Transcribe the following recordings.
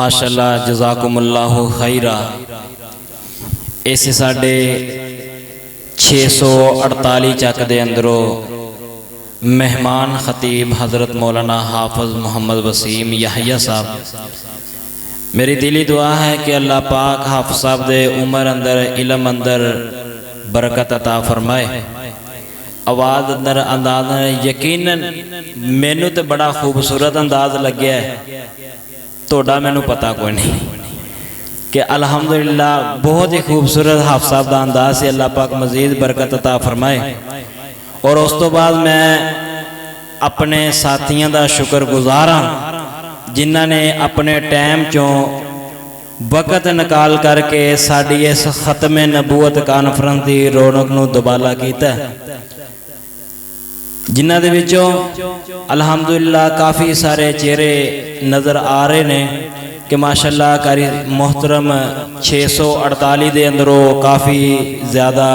ماشاءاللہ جزاکم اللہ خیرہ۔ اس ساڑھے 648 چک دے اندروں مہمان خطیب حضرت مولانا حافظ محمد وسیم یحییٰ صاحب، میری دلی دعا ہے کہ اللہ پاک حافظ صاحب دے عمر اندر علم اندر برکت عطا فرمائے، آواز اندر انداز یقیناً مینوں تے بڑا خوبصورت انداز لگیا ہے، توڑا میں نو پتا کوئی نہیں کہ الحمدللہ بہت ہی خوبصورت حافظ صاحب دا انداز سے اللہ پاک مزید برکت عطا فرمائے۔ اور اس تو بعد میں اپنے ساتھیاں دا شکر گزاراں جنہاں نے اپنے ٹائم چوں وقت نکال کر کے ساڑی اس ختم نبوت کانفرنس دی رونق نو دوبالا کیتا ہے، جنہ دے وچوں الحمدللہ کافی سارے چہرے نظر آ رہے نے کہ ماشاءاللہ کاری محترم 648 دے اندروں کافی زیادہ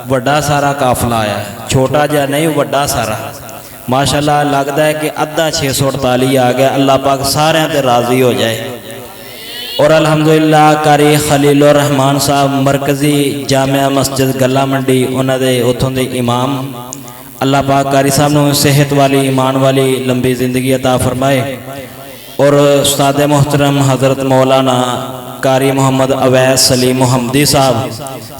وڈا سارا قافلہ آیا ہے، چھوٹا جا نہیں وڈا سارا، ماشاءاللہ لگتا ہے کہ ادھا 648 آ گیا، اللہ پاک سارے تے راضی ہو جائے۔ اور الحمدللہ کاری خلیل الرحمان صاحب مرکزی جامعہ مسجد گلہ منڈی انہوں دے اتھوں دے امام، اللہ پاک قاری صاحب نے صحت والی ایمان والی لمبی زندگی عطا فرمائے۔ اور استاد محترم حضرت مولانا قاری محمد اویس سلیم محمدی صاحب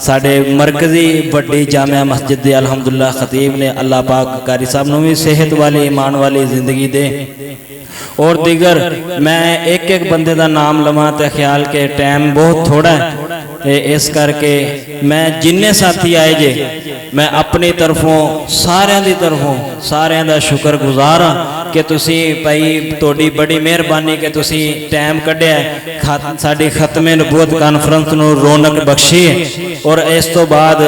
ساڑھے مرکزی بڑی جامعہ مسجد دے الحمدللہ خطیب نے، اللہ پاک قاری صاحب نے بھی صحت والی ایمان والی زندگی دے۔ اور دیگر میں ایک ایک بندے دا نام لمحہ تے خیال کے ٹائم بہت تھوڑا ہے، اس کر کے میں جننے ساتھی آئے جے میں اپنی طرفوں سارے دی طرفوں سارے دا شکر گزاراں کہ تسی پائی توڑی بڑی مہربانی کہ تسی ٹائم کڈے ہے ساڑی ختم نبوت کانفرنس نو رونق بخشی۔ اور اس تو بعد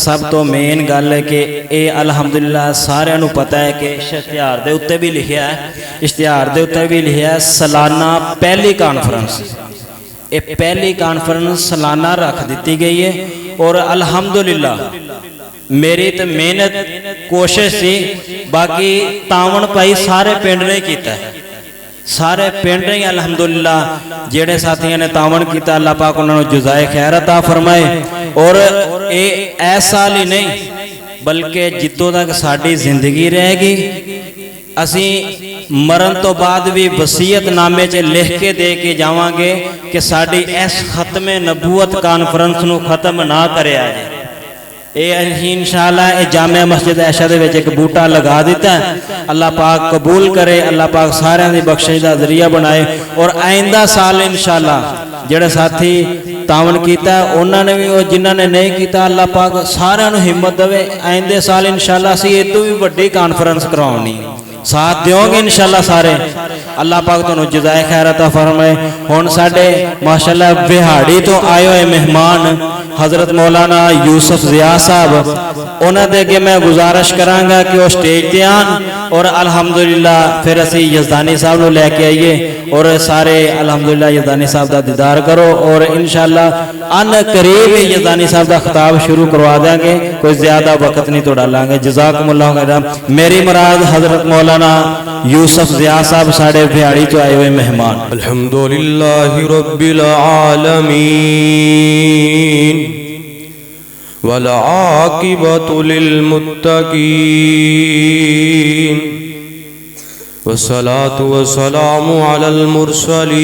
سب تو مین گل ہے کہ اے الحمدللہ سارے نو پتہ ہے کہ اشتہار دے اتے بھی لکھیا ہے، اشتہار دے اتے بھی لکھیا ہے سالانہ پہلی کانفرنس، اے پہلی کانفرنس سالانہ رکھ دیتی گئی ہے۔ اور الحمدللہ میری تو محنت کوشش تھی، باقی تاون پائی سارے پنڈ نے کیتا ہے، سارے پنڈ نے الحمدللہ جیڑے ساتھیاں نے تاون کیتا، اللہ پاک انہوں نے جزائے خیر عطا فرمائے۔ اور ایسا لی نہیں بلکہ جتوں تک ساڑی زندگی رہے گی اسی مرن تو بعد بھی وصیت نامے چے لکھ کے دے کے جاواں گے کہ ساڑی اس ختم نبوت کانفرنس نو ختم نہ کرے آجے۔ انشاءاللہ جامعہ مسجد عائشہ دے وچ ایک بوٹا لگا دیتا ہے، اللہ پاک قبول کرے، اللہ پاک سارے دی بخشش دا ذریعہ بنائے۔ اور آئندہ سال انشاءاللہ جڑے ساتھی تعاون کیتا ہے انہوں نے بھی اور جنہوں نے نہیں کیتا اللہ پاک سارے نو ہمت دے، آئندے سال انشاءاللہ اسی اتو بھی بڑی کانفرنس کراؤنی ساتھ دیوں گے انشاءاللہ سارے، اللہ پاک تو جزائے خیر عطا فرمائے۔ ہون ساڑھے ماشاءاللہ بہاڑی تو آئے ہوئے مہمان حضرت مولانا یوسف ضیاء صاحب، انہوں دے کہ میں گزارش کرانگا کہ وہ سٹیج دے آن اور الحمدللہ پھر اسی یزدانی صاحب نو لے کے آئیے اور سارے الحمدللہ یزدانی صاحب دا دیدار کرو۔ اور انشاءاللہ ان قریب یزدانی صاحب دا خطاب شروع کروا دیں گے، کوئی زیادہ وقت نہیں تو ڈالیں گے۔ جزاکم اللہ خیر۔ میری مراد حضرت مولانا یوسف ضیاء صاحب ساڑھے بھیاڑی تو آئے ہوئے مہمان۔ الحمدللہ رب العالمین والعاقبۃ للمتقین والصلاة والسلام علی المرسلین،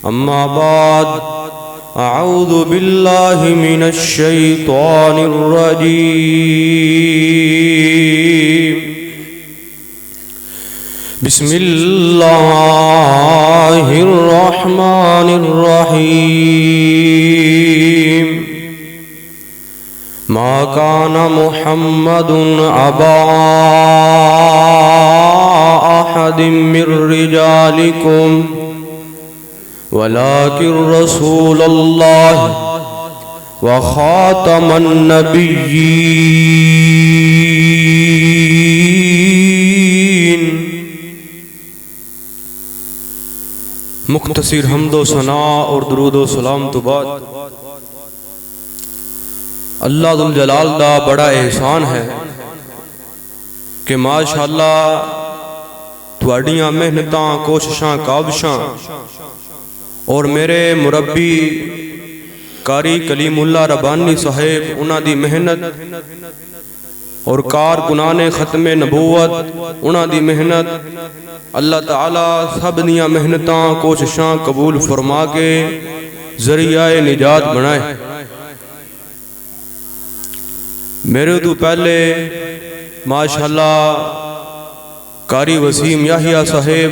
اما بعد اعوذ باللہ من الشیطان الرجیم، بسم اللہ الرحمن الرحیم، ما کان محمد ابا احد من رجالکم ولكن رسول اللہ وخاتم النبیین۔ مختصر حمد و ثناء اور درود و سلام تو بعد اللہ ذوالجلال دا بڑا احسان ہے کہ ماشاءاللہ تواڈیاں محنتاں کوششاں کاوشاں اور میرے مربی قاری کلیم اللہ ربانی صاحب انہاں دی محنت اور کارکنان ختم نبوت انہاں دی محنت اللہ تعالیٰ سب دیاں محنتاں کوششاں قبول فرما کے ذریعہ نجات بنائے۔ میرے تو پہلے ماشاءاللہ قاری وسیم یحییٰ صاحب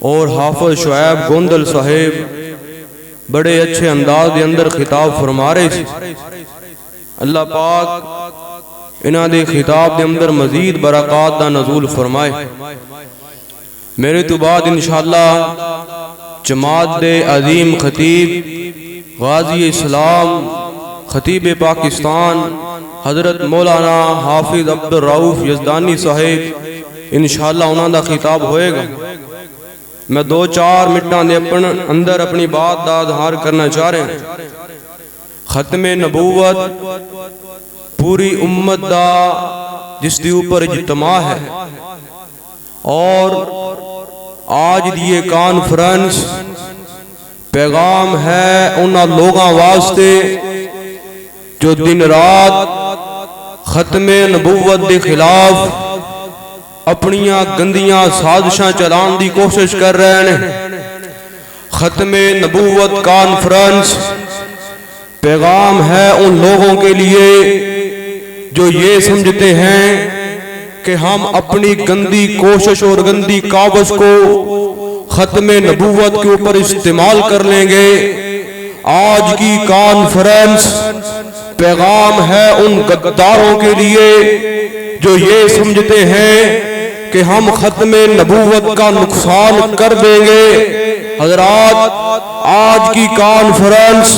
اور حافظ شعیب گوندل صاحب بڑے اچھے انداز دے اندر خطاب فرما رہے تھے۔ اللہ پاک انہاں دے خطاب دے اندر مزید برکات دا نزول فرمائے۔ میرے تو بعد انشاءاللہ جماعت دے عظیم خطیب غازی اسلام خطیب پاکستان حضرت مولانا حافظ عبد الرؤف یزدانی صاحب انشاءاللہ انہاں دا خطاب ہوئے گا۔ میں 2-4 منٹاں دے اندر اپنی بات دا اظہار کرنا چاہ رہے ہیں۔ ختم نبوت پوری امت دا جس دی اوپر اجتماع ہے، اور آج دیئے کانفرنس پیغام ہے انہاں لوگاں واسطے جو دن رات ختم نبوت دے خلاف اپنیاں گندیاں سازشاں چلان دی کوشش کر رہے ہیں۔ ختم نبوت کانفرنس پیغام ہے ان لوگوں کے لیے جو یہ سمجھتے ہیں کہ ہم اپنی گندی کوشش اور گندی کاوش کو ختم نبوت کے اوپر استعمال کر لیں گے۔ آج کی کانفرنس پیغام ہے ان غداروں کے لیے جو یہ سمجھتے ہیں کہ ہم ختم نبوت کا نقصان کر دیں گے۔ حضرات آج کی کانفرنس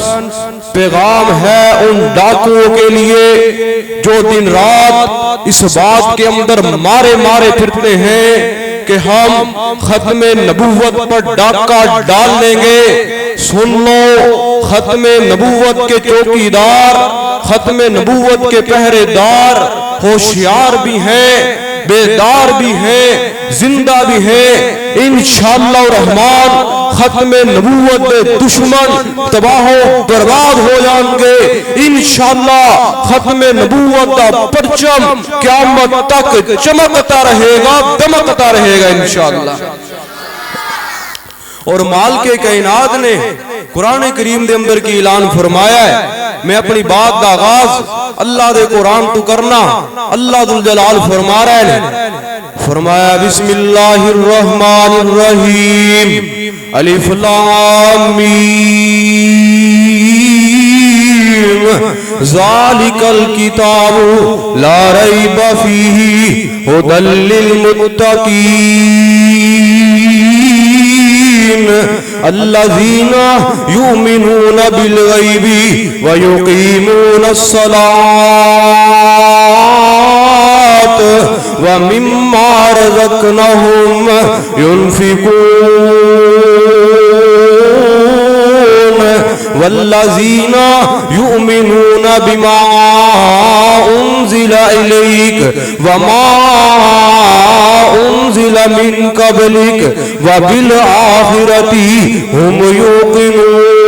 پیغام ہے ان ڈاکوؤں کے لیے جو دن رات اس بات کے اندر مارے پھرتے ہیں کہ ہم ختم نبوت پر ڈاکہ ڈال لیں گے۔ سن لو، ختم نبوت کے چوکیدار، ختم نبوت کے پہرے دار ہوشیار بھی ہیں، بیدار بھی ہیں، زندہ بھی ہیں۔ انشاءاللہ الرحمن ختم نبوت دے دشمن تباہ و برباد ہو جائیں گے۔ انشاءاللہ ختم نبوت دا پرچم قیامت تک چمکتا رہے گا، دمکتا رہے گا انشاءاللہ۔ اور مالک کائنات نے قرآن کریم دے اندر کی اعلان فرمایا ہے۔ میں اپنی بات دا آغاز اللہ دے قرآن تو کرنا، اللہ ذوالجلال فرما رہے ہیں۔ فرمایا بسم اللہ الرحمن الرحیم الف لام میم ذالک الکتاب لا ریب فیہ ھدی للمتقین الذین یؤمنون بالغیب ویقیمون الصلاۃ ومما رزقناہم ينفقون والذین یؤمنون بما انزل الیک وما انزل من قبلک وبالآخرۃ هم یوقنون۔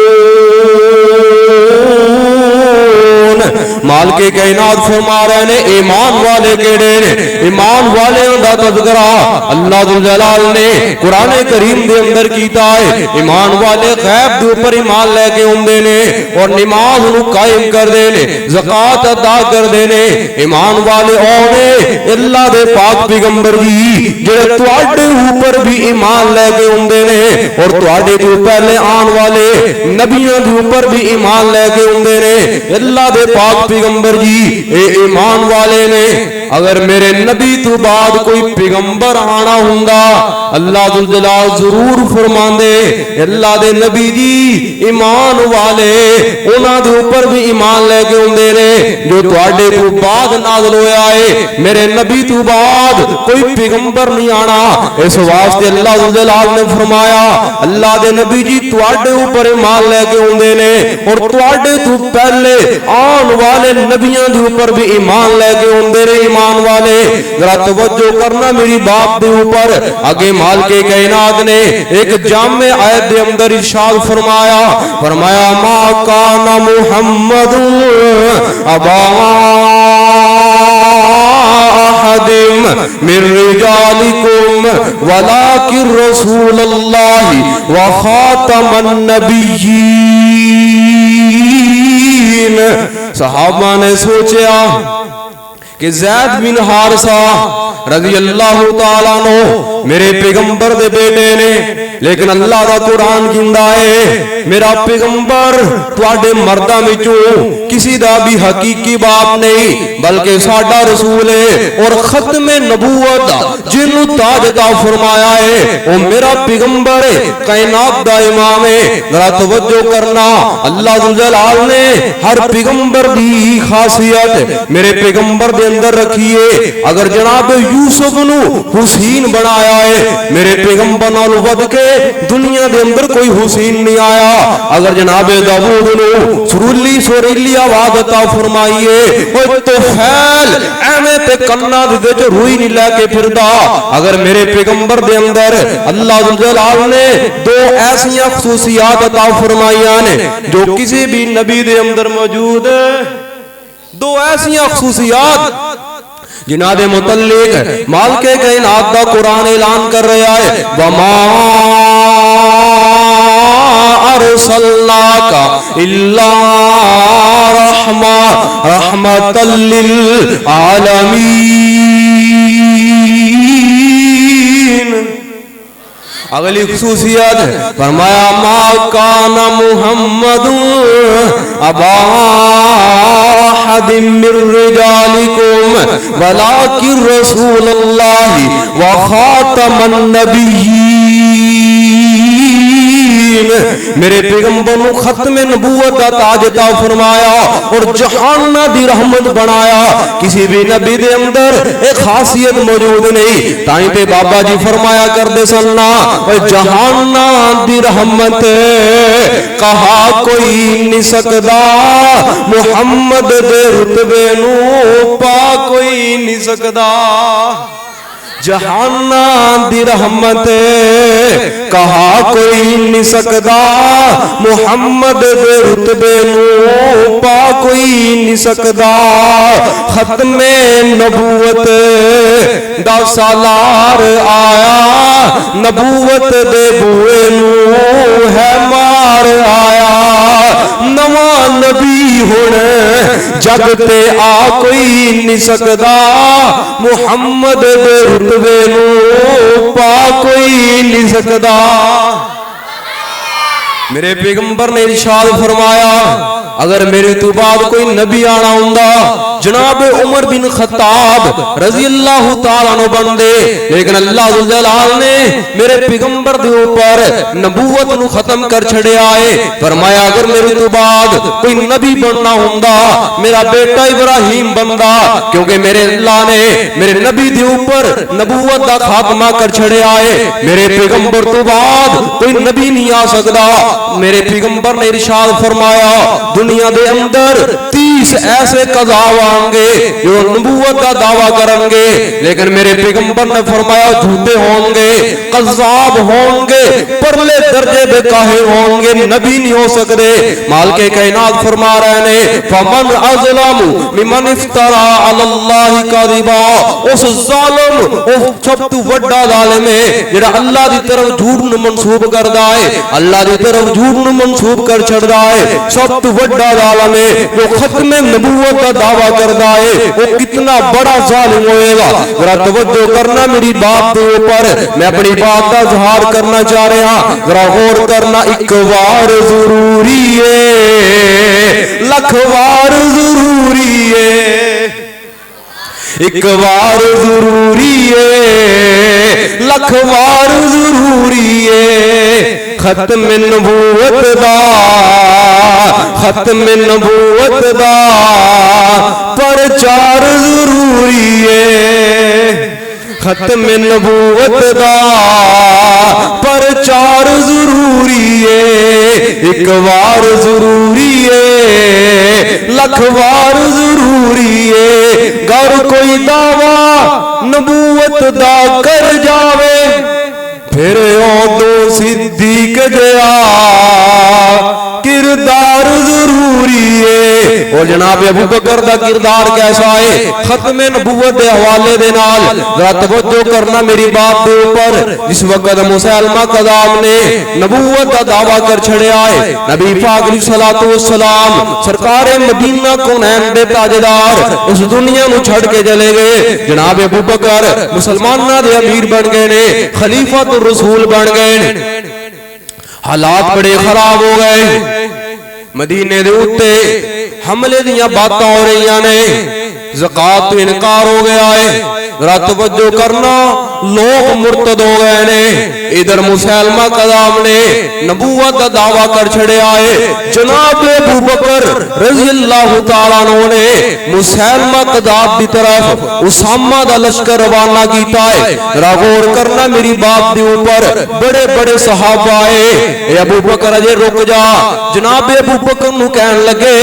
مالک کائنات فرما رہے ہیں ایمان والے کیڑے نے؟ ایمان والے دا تذکرہ اللہ ذوالجلال نے قرآن کریم دے اندر کیتا ہے۔ ایمان والے غیب دے اوپر ایمان لے کے ہوندے نے اور نماز نو قائم کر دے نے، زکات ادا کر دے نے۔ ایمان والے اونے اللہ دے پاک پیغمبر جی جڑے تواڈے اوپر بھی ایمان لے کے ہوندے نے اور تواڈے تو پہلے آن والے نبیوں دے اوپر بھی ایمان لے کے ہوندے نے۔ اللہ دے پاک پیغمبر جی اے ایمان والے نے، اگر میرے نبی تو بعد کوئی پیغمبر آنا ہوندا اللہ ذوالجلال ضرور فرماندے اللہ دے نبی جی ایمان والے انہاں دے اوپر بھی ایمان لے کے ہوندے نے جو تواڈے تو بعد نازل ہویا ہے۔ میرے نبی تو بعد کوئی پیغمبر نہیں آنا، اس واسطے اللہ ذوالجلال نے فرمایا فرمایا اللہ دے نبی جی تواڈے اوپر ایمان لے کے اوندے نے اور تواڈے تو پہلے آن والے نبیاں دے اوپر بھی ایمان لے کے اوندے نے ایمان والے. ذرا توجہ کرنا میری بات دے اوپر. آگے مالک کائنات نے ایک جامع آیت دے اندر ارشاد فرمایا ما کان محمد ابا احد من رجالکم ولکن رسول اللہ وخاتم النبیین. صحابہ نے سوچیا کہ زید بن حارثہ رضی اللہ تعالیٰ عنہ میرے پیغمبر دے بیٹے نے لیکن اللہ دا قرآن کہندا ہے میرا پیغمبر تواڈے مرداں وچوں کسی دا بھی حقیقی باپ نہیں بلکہ ساڈا رسول ہے اور ختم نبوت جنوں تاج عطا فرمایا ہے وہ میرا پیغمبر ہے کائنات دا امام ہے. ذرا توجہ کرنا اللہ ذو جلال نے ہر پیغمبر دی خاصیت میرے پیغمبر دے اندر رکھیے. اگر جناب یوسف نو حسین بنایا ہے میرے پیغمبر نال ود کے دنیا دے اندر کوئی حسین نہیں آیا. اگر جناب داؤد نو سریلی آواز عطا فرمائیے او توفیل ایویں تے کنا دے وچ روئی نہیں لے کے پھردا. اگر میرے پیغمبر دے اندر اللہ ذو جلال نے دو ایسی خصوصیات عطا فرمائیاں نے جو کسی بھی نبی دے اندر موجود ہے. دو ایسی خصوصیات جنہاں دے متعلق مالک کائنات دا قرآن اعلان کر رہا ہے وما ارسلناک الا رحمۃ للعالمین. اگلی خصوصیت فرمایا ما کان محمد ابا احد من رجالکم ولکن رسول اللہ وخاتم النبیین. میرے پیغمبر نو ختم نبوت دا تاج عطا فرمایا اور جہان دی رحمت بنایا. کسی بھی نبی دے اندر ایک خاصیت موجود نہیں. تائیں تے بابا جی فرمایا کردے سننا جہان دی رحمت کہا کوئی نہیں سکدا محمد دے رتبے نو پا کوئی نہیں سکدا. جہان دی رحمت کہا کوئی نہیں سکدا محمد دے رتبے نو پا کوئی نہیں سکدا. ختم نبوت دا سالار آیا نبوت دے بوئے نو ہے مار آیا. نواں نبی ہن جگ تے آ کوئی نہیں سکدا محمد دے رتبے نو پا کوئی نہیں سکدا. میرے پیغمبر نے ارشاد فرمایا اگر میرے تو بعد کوئی نبی آنا ہوندا جناب عمر بن خطاب رضی اللہ تعالیٰ عنہ بندے لیکن اللہ ذو جلال نے میرے پیغمبر دے اوپر نبوت نو ختم کر چھڑے آئے. فرمایا اگر میرے تو بعد کوئی نبی بننا ہوندا میرا بیٹا ابراہیم بندا کیونکہ میرے اللہ نے میرے نبی دے اوپر نبوت دا خاتمہ کر چھڑے آئے. میرے پیغمبر تو بعد کوئی نبی نہیں آ سکدا. میرے پیغمبر نے ارشاد فرمایا دنیا دے اندر 30 ایسے قضاء آئیں گے جو نبوت کا دعویٰ کریں گے لیکن میرے پیغمبر نے فرمایا جھوٹے ہوں گے قذاب ہوں گے پرلے درجے بے کاہے ہوں گے نبی نہیں ہو سکتے. مالک کائنات فرما رہے ہیں فمن اظلم ممن افترا علی اللہ کذبا. اس ظالم اس سب تو بڑا ظالم ہے جڑا اللہ دی طرف جھوٹ نو منسوب کردا ہے اللہ دی طرف جھوٹ نو منسوب کر چھڑدا ہے. سب تو بڑا ظالم ہے جو ختم نبوت کا دعویٰ کردا ہے وہ کتنا بڑا ظالم ہوئے گا. ذرا توجہ کرنا میری بات کے اوپر میں اپنی بات کا اظہار کرنا چاہ رہا. ذرا غور کرنا ایک بار ضروری ہے لکھ بار ضروری ہے. ایک بار ضروری ہے لکھ بار ضروری ہے. ختم نبوت دا ختم نبوت دا پرچار ضروری ہے. ختم نبوت دا پرچار ایک وار ضروری ہے لکھ وار ضروری ہے گر کوئی دعویٰ نبوت دا کر جاوے پھر او دو صدیق جیا کردار ضروری ہے اور جناب ابو بکر دا کردار کیسا ہے ختم نبوت دے حوالے دے نال ذرا توجہ کرنا میری بات دے اوپر جس وقت مسلمہ قدام نے نبوت دا دعویٰ کر چھڑیا ہے نبی پاک علیہ الصلوۃ والسلام سرکار مدینہ کونین دے تاجدار اس دنیا نو چھڑ کے چلے گئے جناب ابو بکر مسلماناں دے امیر بن گئے نے خلیفۃ الرسول بن گئے حالات بڑے خراب ہو گئے مدینے دے اوتے حملے دیاں باتاں ہو رہی نے زکات تو انکار ہو گیا ہے ذرا توجہ کرنا لوگ مرتد ہو گئے نے ادھر مسلمہ قدام نے نبوت کا دعویٰ کر چھڑیا ہے جناب ابو بکر رضی اللہ تعالیٰ عنہ نے مسلمہ قدام دی طرف اسامہ دا لشکر روانہ کیتا ہے ذرا غور کرنا میری بات دی اوپر بڑے بڑے صحابہ آئے اے ابو بکر اجے رک جا جناب ابو بکر نو کہن لگے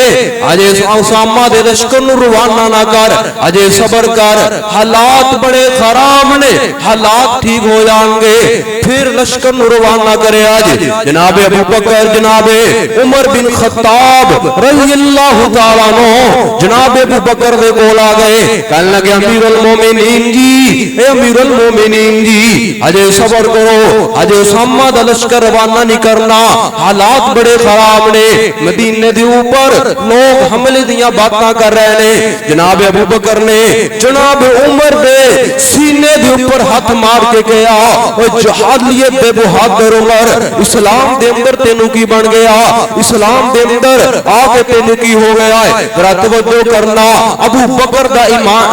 اجے اسامہ دے لشکر نو روانہ نہ کر اجے صبر کر حالات بڑے خراب نے حالات ٹھیک ہو جائیں گے پھر لشکر نو روانہ کرے آج جناب ابو بکر جناب عمر بن خطاب رضی اللہ تعالیٰ عنہ جناب ابو بکر دے کول آ گئے کہنے لگے امیر المومنین جی اے امیر المومنین جی اجے صبر کرو اجے اسامہ دا لشکر روانہ نہیں کرنا حالات بڑے خراب نے مدینے دے اوپر لوگ حملے دیاں باتاں کر رہے نے جناب ابو بکر نے جناب عمر دے سینے دے اوپر ہاتھ مار کے کہا او جہاد لیے بے بہادر عمر اسلام دے اندر تینوں کی بن گیا اسلام دے اندر آگے تینوں کی ہو گیا ہے ذرا توجہ کرنا ابو بکر دا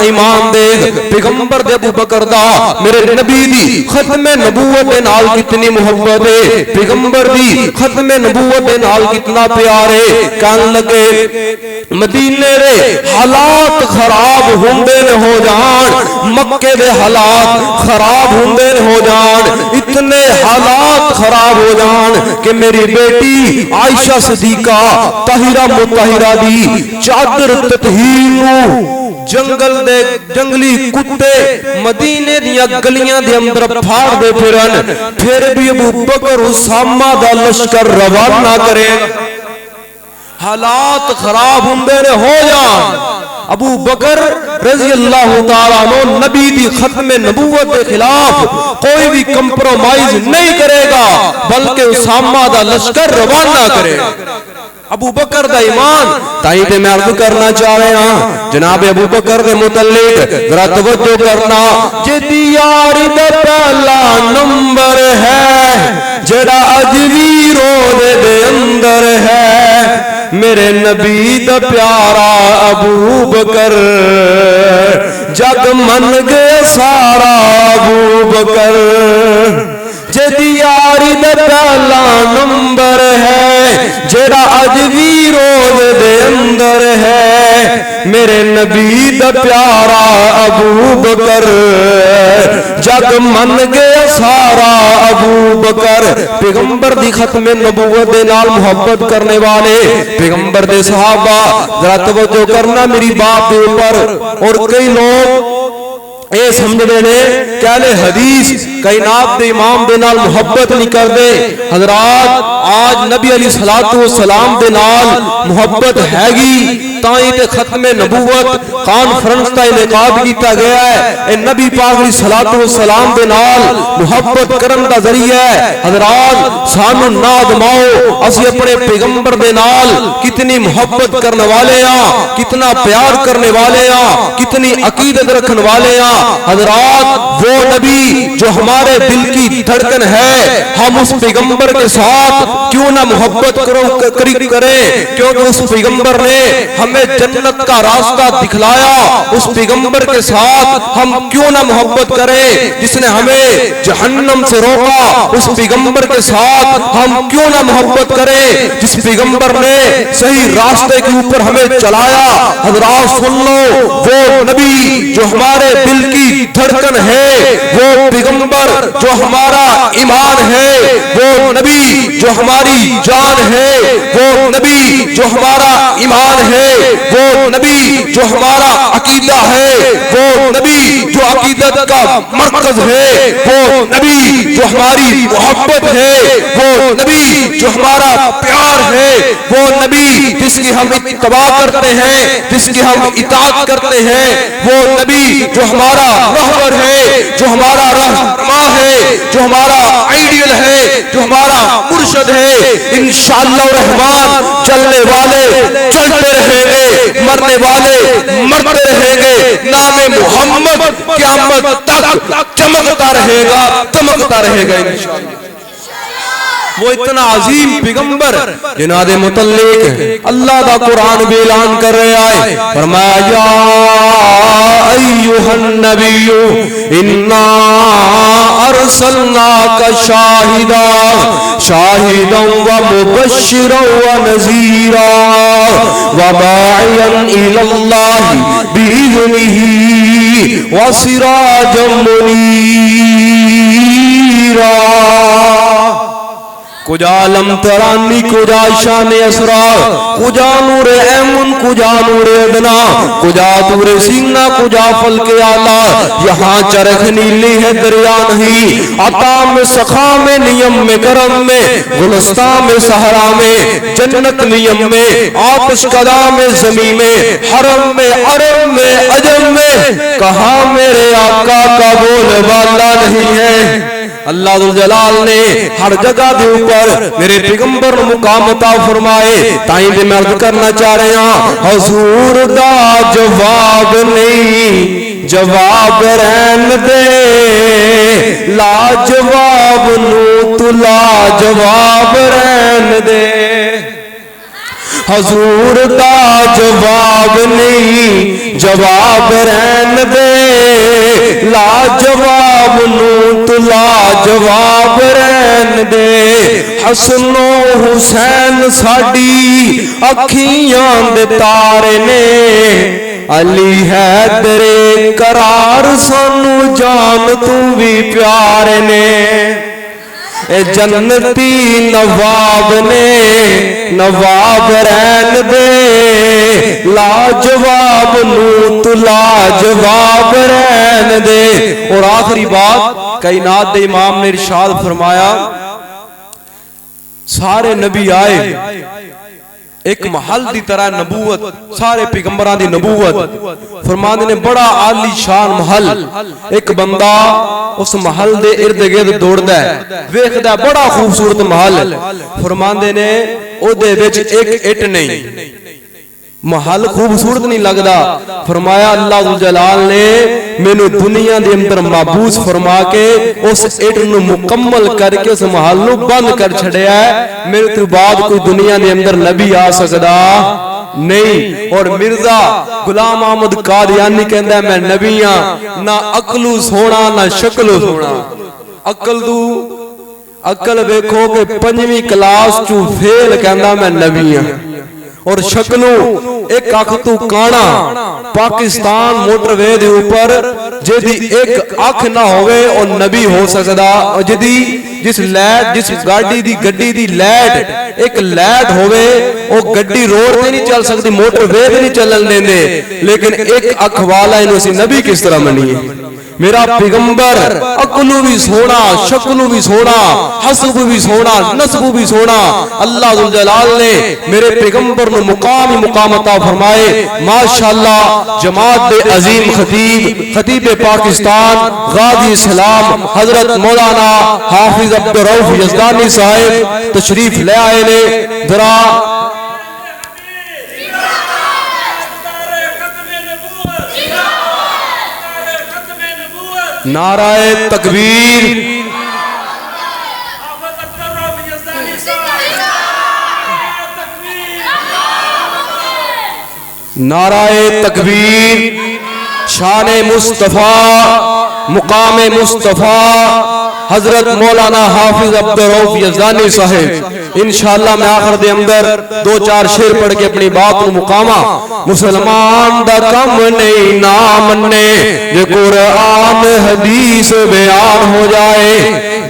ایمان دے پیغمبر دے ابو بکر دا میرے نبی دی ختم نبوت دے نال کتنی محبت ہے پیغمبر دی ختم نبوت دے نال کتنا پیار ہے کہنے لگے مدینے دے حالات خراب ہوندے نہ ہو جان مکے دے حالات خراب ہوندے نہ ہو جان اتنے حالات خراب ہو جان کہ میری بیٹی عائشہ صدیقہ طاہرہ مطہرہ دی چادر تطہیر نو جنگل دے جنگلی کتے مدینے دیا گلیاں دے اندر پھاڑ دے پھرن پھر بھی ابو بکر اسامہ دا لشکر روانہ کرے حالات خراب ہوندے نے ہو جان ابو بکر رضی اللہ تعالیٰ عنہ نبی دی ختم نبوت کے خلاف کوئی بھی کمپرومائز نہیں کرے گا بلکہ اسامہ دا لشکر روانہ کرے ابو بکر دا ایمان تائی تے میں عرض کرنا چاہ رہے ہیں جناب ابو بکر دے متعلق ذرا توجہ کرنا جدی یاری دا پہلا نمبر ہے جڑا اجوی روزے دے اندر ہے میرے نبی دا پیارا ابو بکر جگ من گئے سارا ابو بکر جدی یاری دا پہلا نمبر ہے جڑا اج وی روز دے اندر ہے میرے نبی دا پیارا ابو بکر جگ من گئے سارا ابو بکر پیغمبر دی ختم نبوت دے نال محبت کرنے والے پیغمبر دے صحابہ ذرا توجہ کرنا میری بات دے اوپر اور کئی لوگ اے سمجھنے نے کہ اہل حدیث کائنات دے امام دے نال محبت نہیں کر دے حضرات آج نبی علیہ السلام دے نال محبت ہے گی تائیں تے ختم نبوت کانفرنس تا انعقاد کیتا گیا ہے اے نبی پاک علیہ السلام دے نال محبت کرن دا ذریعہ ہے حضرات سانو ناد ماؤ اسی اپنے پیغمبر دے نال کتنی محبت کرنے والے ہیں کتنا پیار کرنے والے ہیں کتنی عقیدت رکھنے والے ہیں حضرات وہ نبی جو ہمارے دل کی دھڑکن ہے ہم اس پیغمبر کے ساتھ کیوں نہ محبت کریں کیونکہ اس پیغمبر نے ہمیں جنت کا راستہ دکھلایا اس پیغمبر کے ساتھ ہم کیوں نہ محبت کریں جس نے ہمیں جہنم سے روکا اس پیغمبر کے ساتھ ہم کیوں نہ محبت کریں جس پیغمبر نے صحیح راستے کے اوپر ہمیں چلایا حضرات سن لو وہ نبی جو ہمارے دل کی دھڑکن ہے وہ پیغمبر جو ہمارا ایمان ہے وہ نبی جو جو ہماری جان ہے، وہ نبی جو ہمارا ایمان ہے، وہ نبی جو ہمارا عقیدہ ہے، وہ نبی جو عقیدت کا مرکز ہے، وہ نبی جو ہماری محبت ہے، وہ نبی جو ہمارا پیار ہے، وہ نبی جس کی ہم اتباع کرتے ہیں، جس کی ہم اطاعت کرتے ہیں، وہ نبی جو ہمارا رہبر ہے، جو ہمارا رہنما ہے، جو ہمارا آئیڈیل ہے، جو ہمارا مرشد ہے۔ انشاءاللہ الرحمن چلنے والے چلتے رہیں گے، مرنے والے مرتے رہیں گے، نام محمد قیامت تک چمکتا رہے گا، چمکتا رہے گا انشاءاللہ۔ وہ اتنا عظیم پیغمبر جنہاں دے متعلق اللہ دا قرآن بھی اعلان کر رہے آئے، فرمایا یا ایھا النبی انا ارسلناک شاہدا ومبشرا ونذیرا وداعیا الی اللہ بإذنہ وسراجا منیرا۔ کجا علم ترانی، کجا شان اسرار، کجا نور ایمن، کجا نور ادنا، کجا دور سینہ، کجا فلک آلہ۔ یہاں چرخ نیلی ہے دریا نہیں، عطا میں سخا میں نیم میں کرم میں، گلستان میں صحرا میں جنت نیم میں، آتش کدا میں زمین میں، حرم میں عرب میں عجم میں، کہاں میرے آقا کا بول والا نہیں ہے۔ اللہ ذوالجلال نے ہر جگہ دے اوپر میرے پیغمبر مقام عطا فرمائے، تائیں دے میں عرض کرنا چاہ رہے ہیں حضور دا جواب نہیں، جواب رہن دے، لا جواب نو تو لا جواب رہن دے۔ حضور دا جواب نہیں، جواب رہن دے، لا جواب نو تو لا جواب رہن دے۔ حسن و حسین ساڈی اکھیاں دے تارے نے، علی حیدر قرار سانو جان تو بھی پیارے نے۔ اے جنتی نواب نے، نواب رہن دے، لا جواب نو تو لا جواب رہن دے۔ اور آخری بات کائنات دے امام نے ارشاد فرمایا، سارے نبی آئے ایک محل دی طرح نبوت، سارے پیغمبران دی نبوت فرماندے نے بڑا عالی شان محل، ایک بندہ اس محل دے ارد گرد دوڑدا ہے، ویکھدا ہے بڑا خوبصورت محل، فرماندے نے او دے وچ ایک اٹ نہیں، محل خوبصورت نہیں لگدا۔ فرمایا اللہ ذوالجلال نے مینوں دنیا دے اندر محبوس فرما کے اس اٹ نو مکمل کر کے اس محل نو بند کر چھڑیا ہے، میرے تو بعد کوئی دنیا دے اندر نبی آ سکدا نہیں۔ اور مرزا غلام احمد قادیانی کہندا ہے میں نبی ہاں، نہ عقلو سونا نہ شکلو سونا۔ عقل ویکھو کہ 5ویں کلاس چوں فیل کہندا میں نبی ہاں، اور شکلوں ایک آنکھ تو کانا، پاکستان موٹر وے دے اوپر جدی ایک آنکھ نہ ہوئے اور نبی ہو سکدا، اور جدی جس لائٹ جس گاڑی دی لائٹ ایک لائٹ ہوئے وہ گڈی روڈ تے نہیں چل سکتی، موٹر وے تے نہیں چلن دیندے، لیکن ایک آنکھ والا انہوں سے نبی کس طرح منی ہے؟ میرا پیغمبر عقلو بھی سونا، شکلو بھی سونا، حسب بھی سونا، نسب بھی سونا۔ اللہ ذوالجلال نے میرے پیغمبر نے مقام عطا فرمائے۔ ماشاءاللہ جماعت دے عظیم خطیب پاکستان غازی اسلام حضرت مولانا حافظ عبدالرؤف یزدانی صاحب تشریف لے آئے نے، ذرا نعرہ تکبیر، نعرہ تکبیر، شان مصطفیٰ، مقام مصطفیٰ حضرت مولانا حافظ عبدالرؤف یزدانی صاحب۔ انشاءاللہ میں آخر دے اندر 2-4 شعر پڑھ کے اپنی بات کو مقامہ۔ مسلمان دا کم نہیں نام نے، یہ قرآن حدیث بیان ہو جائے،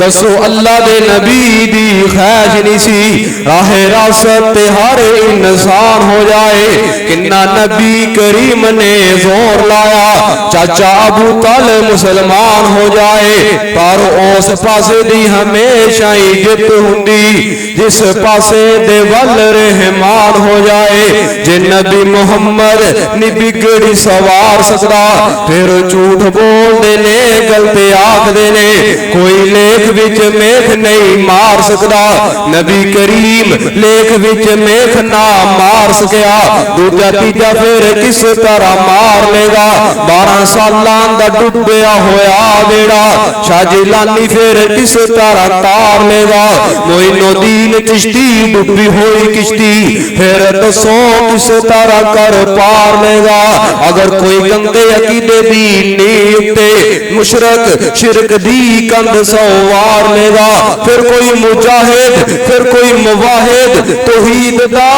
دسو اللہ دے نبی دی خواہش نہیں سی راہ راست تے ہر انسان ہو جائے کنہ نبی کریم نے زور لایا چاچا ابو طالب مسلمان ہو جائے پر اس پاسے دی ہمیشہ ہی جت ہوندی جس پاسے دے ول رحمان ہو جائے جے نبی محمد نی بگڑی سوار سکدا پھر جھوٹ بول دینے گلتے آکھ دینے کوئی لیکھ وچ میکھ نہیں مار سکدا نبی کریم لیکھ وچ میکھ نہ مار سکیا دوجا تیجا پھر کس طرح مار لے گا 12 سالان دا ڈبیا ہویا بیڑا شاہ جیلانی پھر کس طرح تار لے گا معین الدین چشتی ڈبی ہوئی کشتی پھر دسو کس طرح کر پار لے گا اگر کوئی گندے عقیدے دی نیتے مشرک شرک دی کند سوار لے گا پھر کوئی مجاہد پھر کوئی مواحد توحید دا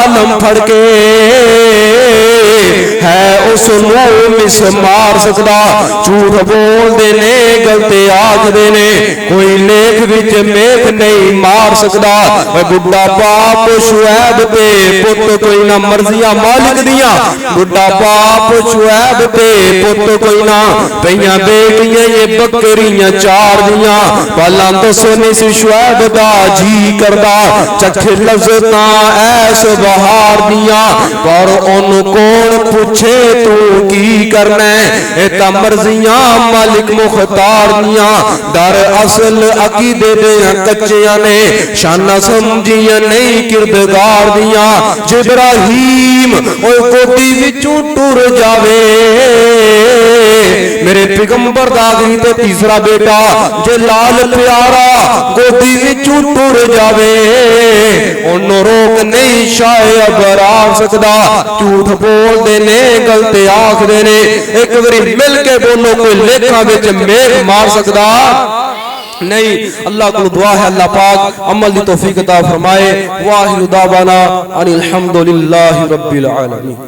علم پھڑ کے ہے اس منہ مس مار سکدا جھوٹ بول دینے گلتے آکھ دینے کوئی لیکھ وچ میکھ نہیں مار سکدا بڈھا باپ شعیب تے پت کوئی نہ مرضیاں مالک دیاں بڈھا باپ شعیب تے پت کوئی نہ پہیاں بیٹیاں یہ بکریاں 4 دیاں پہلا دسو نہیں سی شعیب دا جی کردا چکھے لذتاں ایس بہار دیاں پر ان کون پوچھے تو کی کرنا ہے ایتا مرضیاں مالک مختار دیاں در اصل عقیدے دیاں کچیاں نے شانہ سمجھیاں نہیں کردگار دیاں جبراہیم اوہ کوٹی وچوں ٹور جاوے میرے پیغمبر داغری تے تیسرا بیٹا جلال پیارا گودی وچوں ٹور جاوے انہوں روک نہیں شاید برار سکدا جھوٹ بول دینے گلتے آکھ دینے ایک وری مل کے بولو کوئی لیکھا بچ میک مار سکدا نہیں اللہ کو دعا ہے اللہ پاک عمل دی توفیق عطا فرمائے واہل دعوانا ان الحمدللہ رب العالمین